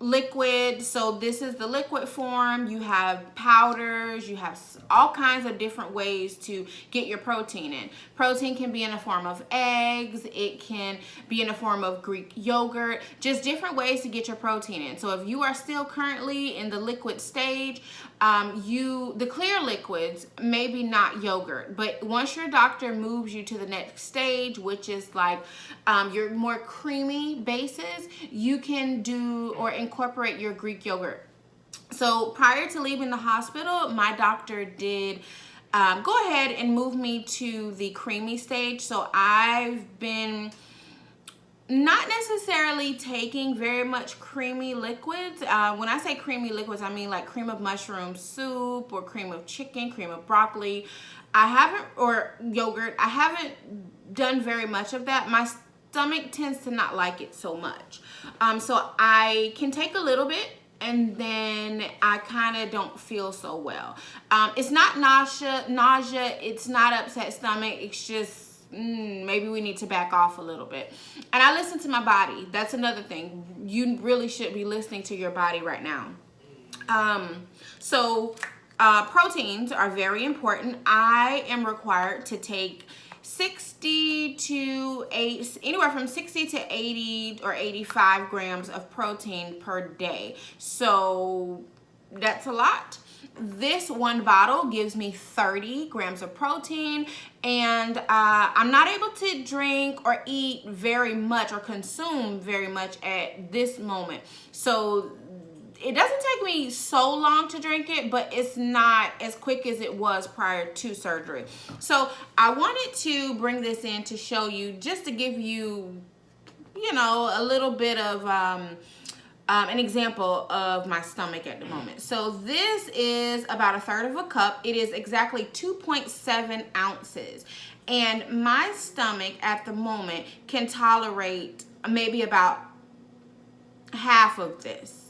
liquid. So this is the liquid form. You have powders, you have all kinds of different ways to get your protein in. Protein can be in the form of eggs, it can be in the form of Greek yogurt, just different ways to get your protein in. So if you are still currently in the liquid stage, the clear liquids, maybe not yogurt, but once your doctor moves you to the next stage, which is like your more creamy bases, you can do or incorporate your Greek yogurt. So prior to leaving the hospital, my doctor did go ahead and move me to the creamy stage. So I've been not necessarily taking very much creamy liquids. When I say creamy liquids, I mean like cream of mushroom soup or cream of chicken, cream of broccoli. Or yogurt. I haven't done very much of that. My stomach tends to not like it so much. So I can take a little bit and then I kind of don't feel so well. It's not nausea, it's not upset stomach, it's just maybe we need to back off a little bit. And I listen to my body. That's another thing. You really should be listening to your body right now. Proteins are very important. I am required to take anywhere from 60 to 80 or 85 grams of protein per day. So that's a lot. This one bottle gives me 30 grams of protein, and I'm not able to drink or eat very much or consume very much at this moment. So it doesn't take me so long to drink it, but it's not as quick as it was prior to surgery. So I wanted to bring this in to show you, just to give you, a little bit of an example of my stomach at the moment. So this is about a third of a cup. It is exactly 2.7 ounces. And my stomach at the moment can tolerate maybe about half of this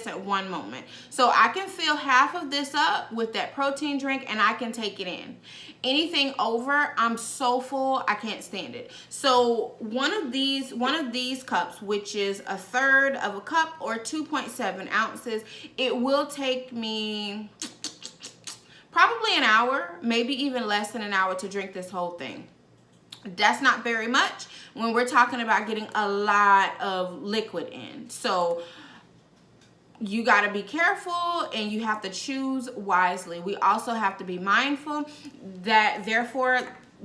at one moment. So I can fill half of this up with that protein drink and I can take it in. Anything over, I'm so full, I can't stand it. So one of these cups, which is a third of a cup or 2.7 ounces, it will take me probably an hour, maybe even less than an hour to drink this whole thing. That's not very much when we're talking about getting a lot of liquid in. So you got to be careful and you have to choose wisely. We also have to be mindful that, therefore,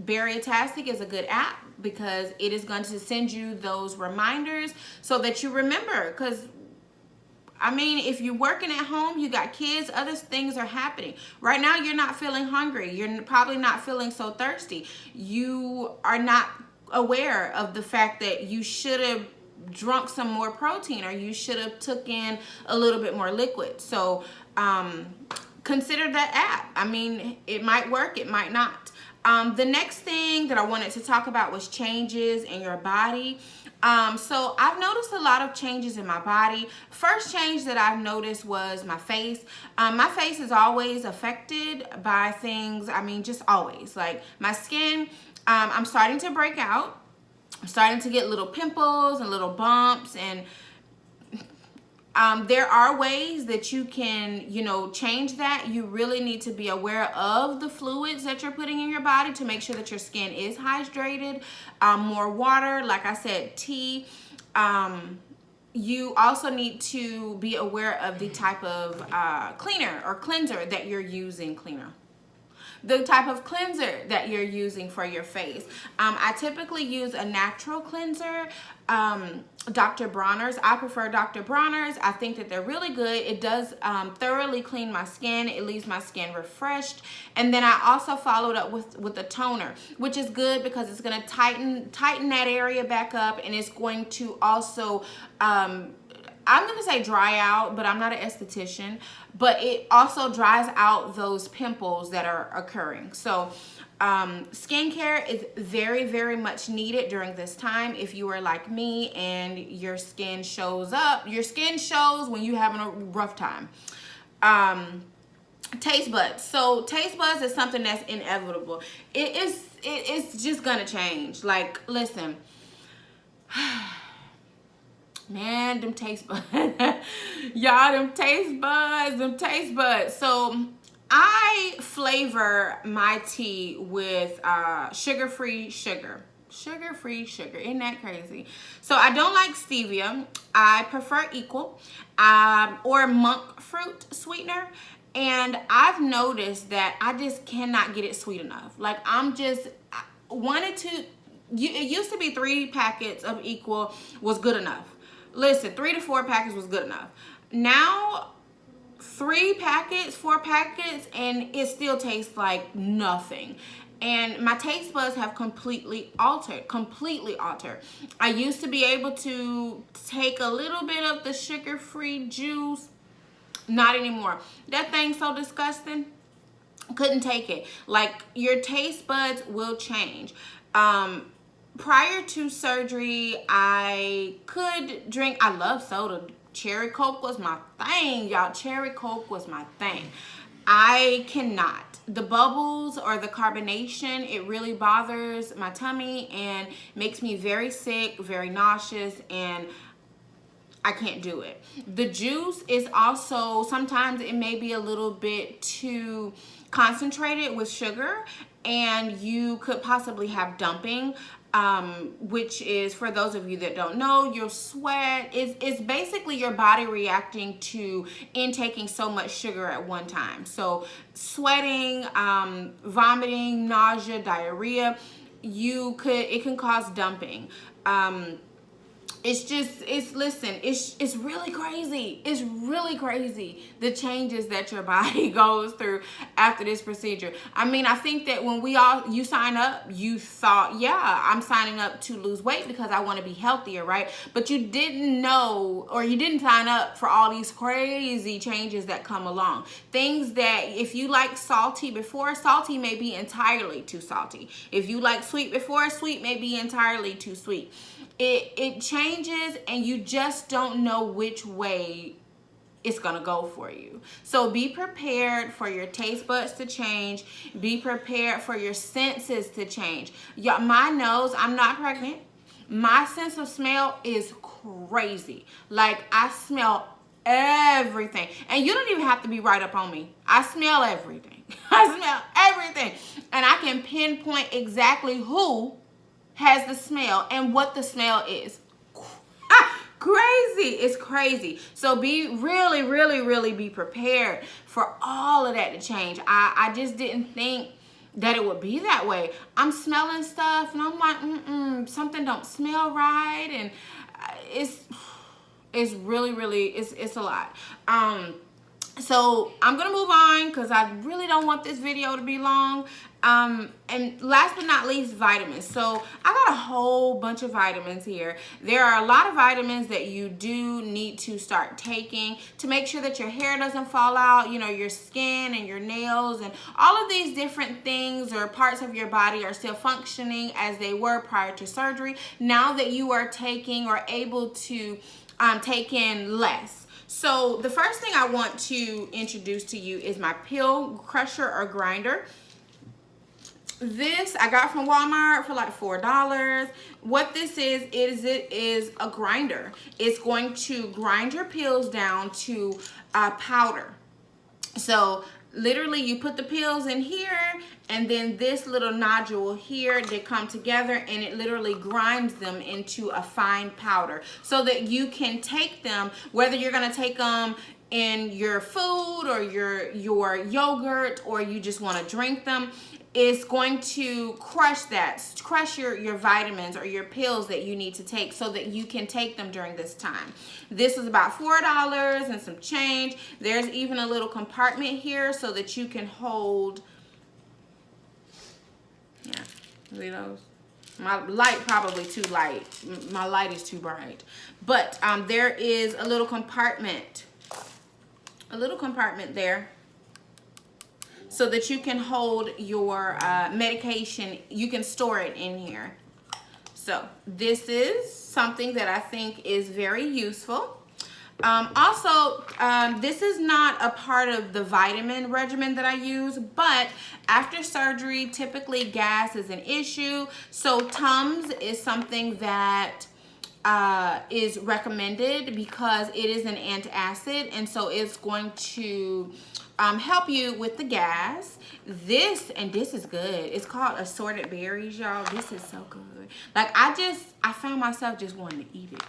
Bariatric is a good app because it is going to send you those reminders so that you remember. Because I mean, if you're working at home, you got kids, other things are happening. Right now, you're not feeling hungry. You're probably not feeling so thirsty. You are not aware of the fact that you should have drunk some more protein, or you should have took in a little bit more liquid. So consider that app. I mean, it might work, it might not. The next thing that I wanted to talk about was changes in your body. So I've noticed a lot of changes in my body. First change that I've noticed was my face. My face is always affected by things. I mean, just always. Like my skin, I'm starting to break out. I'm starting to get little pimples and little bumps, and there are ways that you can, change that. You really need to be aware of the fluids that you're putting in your body to make sure that your skin is hydrated. More water, like I said, tea. You also need to be aware of the type of cleaner or cleanser that you're using. The type of cleanser that you're using for your face. I typically use a natural cleanser, Dr. Bronner's. I prefer Dr. Bronner's. I think that they're really good. It does thoroughly clean my skin. It leaves my skin refreshed. And then I also followed up with a toner, which is good because it's going to tighten that area back up, and it's going to also I'm going to say dry out, but I'm not an esthetician, but it also dries out those pimples that are occurring. So skincare is very, very much needed during this time. If you are like me and your skin shows when you're having a rough time. Taste buds. So taste buds is something that's inevitable. It's just going to change. Like, listen, Man, them taste buds. Y'all, them taste buds. So I flavor my tea with sugar-free sugar. Sugar-free sugar. Isn't that crazy? So I don't like stevia. I prefer equal or monk fruit sweetener. And I've noticed that I just cannot get it sweet enough. Like I wanted to, it used to be 3 packets of equal was good enough. Listen, 3 to 4 packets was good enough. Now 3 packets, 4 packets, and it still tastes like nothing. And my taste buds have completely altered. I used to be able to take a little bit of the sugar-free juice. Not anymore. That thing's so disgusting. Couldn't take it. Like, your taste buds will change. Prior to surgery, I could drink. I love soda. Cherry Coke was my thing, y'all. Cherry Coke was my thing. I cannot. The bubbles or the carbonation, it really bothers my tummy and makes me very sick, very nauseous, and I can't do it. The juice is also, sometimes it may be a little bit too concentrated with sugar, and you could possibly have dumping, which is, for those of you that don't know, your sweat is basically your body reacting to intaking so much sugar at one time. So sweating, vomiting, nausea, diarrhea, it can cause dumping. It's really crazy. It's really crazy, the changes that your body goes through after this procedure. I mean, I think that when you sign up, you thought, yeah, I'm signing up to lose weight because I want to be healthier, right? But you didn't know, or you didn't sign up for all these crazy changes that come along. Things that, if you like salty before, salty may be entirely too salty. If you like sweet before, sweet may be entirely too sweet. It changes, and you just don't know which way it's gonna go for you. So be prepared for your taste buds to change. Be prepared for your senses to change. My nose, I'm not pregnant. My sense of smell is crazy. Like, I smell everything. And you don't even have to be right up on me. I smell everything. I smell everything. And I can pinpoint exactly who has the smell and what the smell is. Crazy. It's crazy. So be really be prepared for all of that to change. I just didn't think that it would be that way. I'm smelling stuff and I'm like, something don't smell right, and it's really it's a lot. So I'm gonna move on because I really don't want this video to be long. And last but not least, vitamins. So I got a whole bunch of vitamins here. There are a lot of vitamins that you do need to start taking to make sure that your hair doesn't fall out, your skin and your nails and all of these different things or parts of your body are still functioning as they were prior to surgery. Now that you are taking or able to take in less. So the first thing I want to introduce to you is my pill crusher or grinder. This I got from Walmart for like $4. What this is it is a grinder. It's going to grind your pills down to powder. So literally you put the pills in here, and then this little nodule here, they come together, and it literally grinds them into a fine powder so that you can take them, whether you're going to take them in your food or your yogurt, or you just want to drink them. It's going to crush your vitamins or your pills that you need to take so that you can take them during this time. This is about $4 and some change. There's even a little compartment here so that you can hold, see those? My light probably too light. My light is too bright. But there is a little compartment there, so that you can hold your medication. You can store it in here. So this is something that I think is very useful. Also, this is not a part of the vitamin regimen that I use, but after surgery, typically gas is an issue. So Tums is something that is recommended because it is an antacid, and so it's going to help you with the gas. This is good. It's called assorted berries, y'all. This is so good. Like I found myself just wanting to eat it.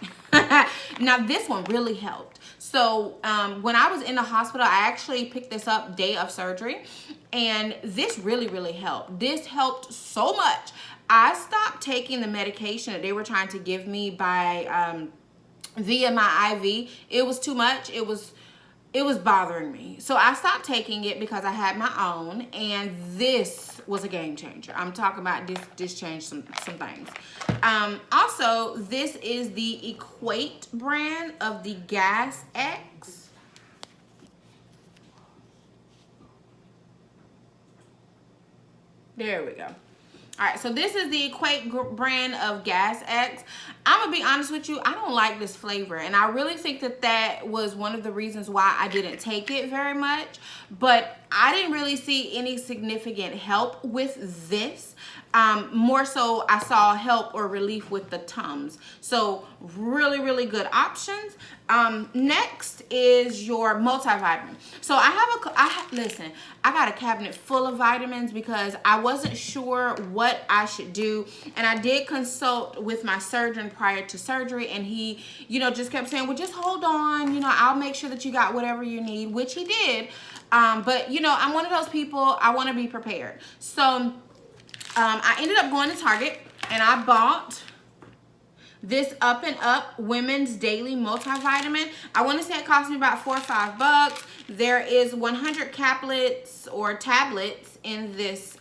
Now this one really helped. So when I was in the hospital, I actually picked this up day of surgery, and this really helped. This helped so much. I stopped taking the medication that they were trying to give me by via my IV. It was too much. It was bothering me. So I stopped taking it because I had my own, and this was a game changer. I'm talking about this changed some things. Also, this is the Equate brand of the Gas X. There we go. All right, so this is the Equate brand of Gas X. I'm gonna be honest with you, I don't like this flavor, and I really think that was one of the reasons why I didn't take it very much, but I didn't really see any significant help with this. More so I saw help or relief with the Tums. So really good options. Next is your multivitamin. So listen, I got a cabinet full of vitamins because I wasn't sure what I should do, and I did consult with my surgeon prior to surgery, and he, just kept saying, well, just hold on, I'll make sure that you got whatever you need, which he did. But I'm one of those people, I want to be prepared. So I ended up going to Target, and I bought this Up and Up Women's Daily Multivitamin. I want to say it cost me about $4 or $5. There is 100 caplets or tablets in this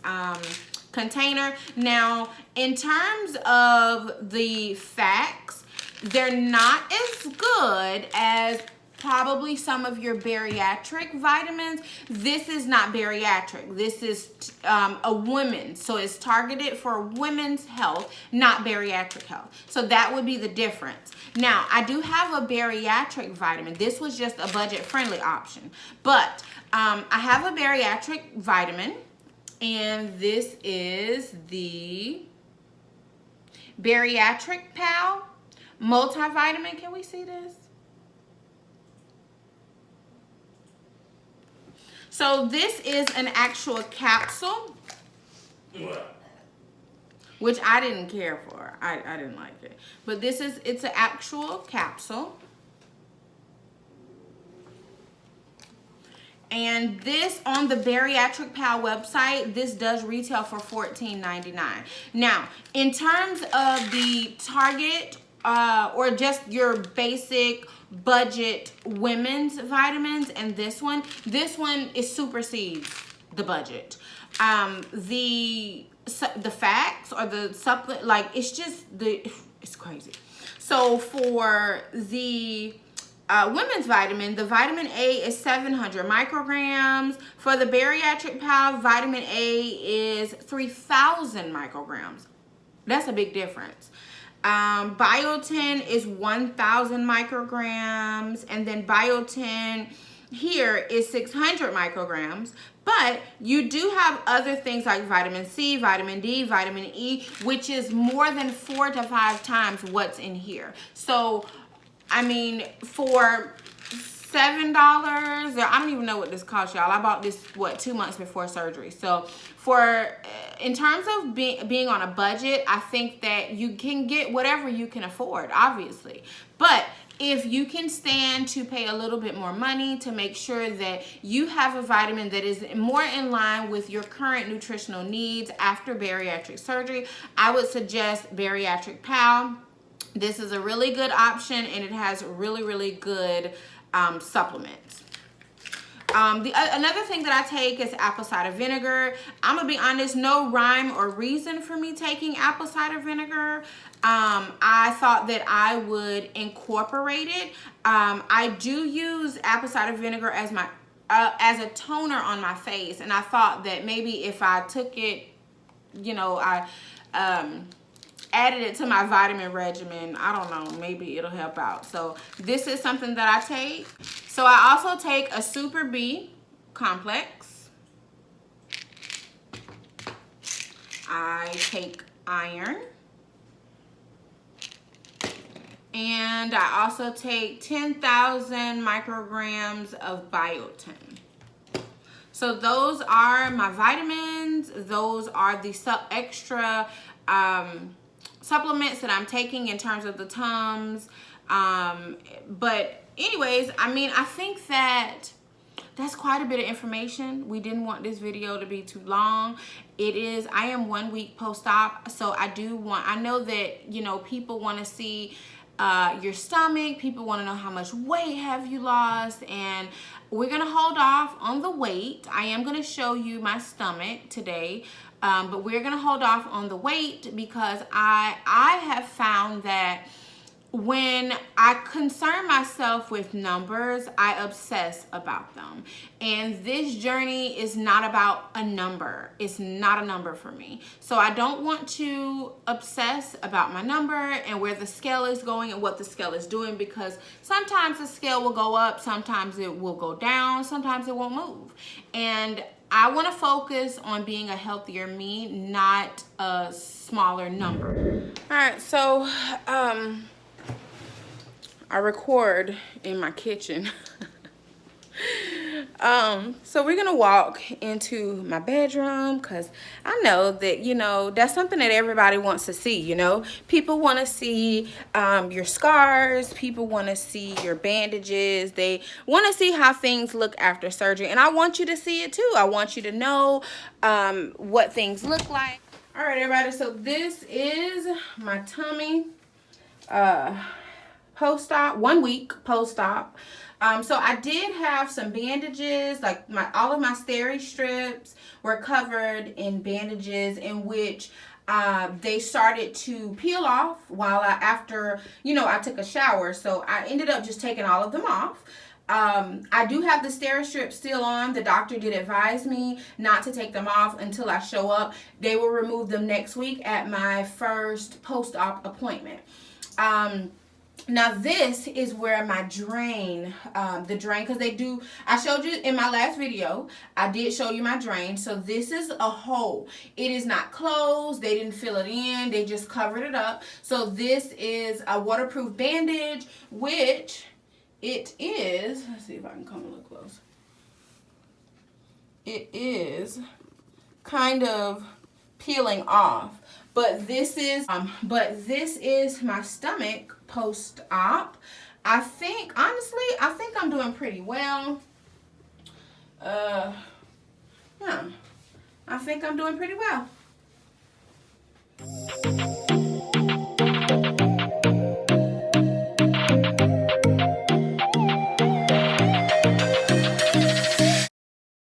container. Now, in terms of the facts, they're not as good as probably some of your bariatric vitamins. This is not bariatric. This is a woman. So it's targeted for women's health, not bariatric health. So that would be the difference. Now, I do have a bariatric vitamin. This was just a budget-friendly option. But I have a bariatric vitamin, and this is the Bariatric Pal multivitamin. Can we see this? So this is an actual capsule, which I didn't care for. I didn't like it. But it's an actual capsule. And this, on the Bariatric Pal website, this does retail for $14.99. Now, in terms of the Target or just your basic budget women's vitamins, and this one is supersedes the budget. The facts or the supplement, like, it's crazy. So for the women's vitamin, the vitamin A is 700 micrograms. For the Bariatric Pal, vitamin A is 3,000 micrograms. That's a big difference. Biotin is 1,000 micrograms, and then Biotin here is 600 micrograms. But you do have other things like vitamin C, vitamin D, vitamin E, which is more than 4 to 5 times what's in here. So, I mean, for $7, I don't even know what this cost, y'all. I bought this 2 months before surgery. So in terms of being on a budget, I think that you can get whatever you can afford, obviously. But if you can stand to pay a little bit more money to make sure that you have a vitamin that is more in line with your current nutritional needs after bariatric surgery, I would suggest Bariatric Pal. This is a really good option, and it has really good supplements. Another thing that I take is apple cider vinegar. I'm gonna be honest, no rhyme or reason for me taking apple cider vinegar. I thought that I would incorporate it. I do use apple cider vinegar as my as a toner on my face, and I thought that maybe if I took it, I added it to my vitamin regimen, I don't know, maybe it'll help out. So this is something that I take. So I also take a Super B complex. I take iron. And I also take 10,000 micrograms of biotin. So those are my vitamins. Those are the extra supplements that I'm taking in terms of the Tums. But anyways, I mean, I think that that's quite a bit of information. We didn't want this video to be too long. I am 1 week post-op, so I know that, you know, people want to see your stomach. People want to know how much weight have you lost, and we're going to hold off on the weight. I am going to show you my stomach today, but we're going to hold off on the weight because I have found that when I concern myself with numbers, I obsess about them. And this journey is not about a number. It's not a number for me. So I don't want to obsess about my number and where the scale is going and what the scale is doing, because sometimes the scale will go up, sometimes it will go down, sometimes it won't move. And I want to focus on being a healthier me, not a smaller number. All right, so I record in my kitchen. So we're gonna walk into my bedroom because I know that, you know, that's something that everybody wants to see. You know, people want to see your scars. People want to see your bandages. They want to see how things look after surgery, and I want you to see it too. I want you to know what things look like. All right, everybody, so this is my tummy post-op, 1 week post-op. So I did have some bandages, like all of my steri strips were covered in bandages in which they started to peel off after, you know, I took a shower. So I ended up just taking all of them off. I do have the steri strips still on. The doctor did advise me not to take them off until I show up. They will remove them next week at my first post-op appointment. Now this is where my drain, because I showed you in my last video, I did show you my drain. So this is a hole. It is not closed. They didn't fill it in. They just covered it up. So this is a waterproof bandage, which it is, let's see if I can come a little close. It is kind of peeling off. But this is my stomach post-op. Honestly, I think I'm doing pretty well. Yeah, I think I'm doing pretty well.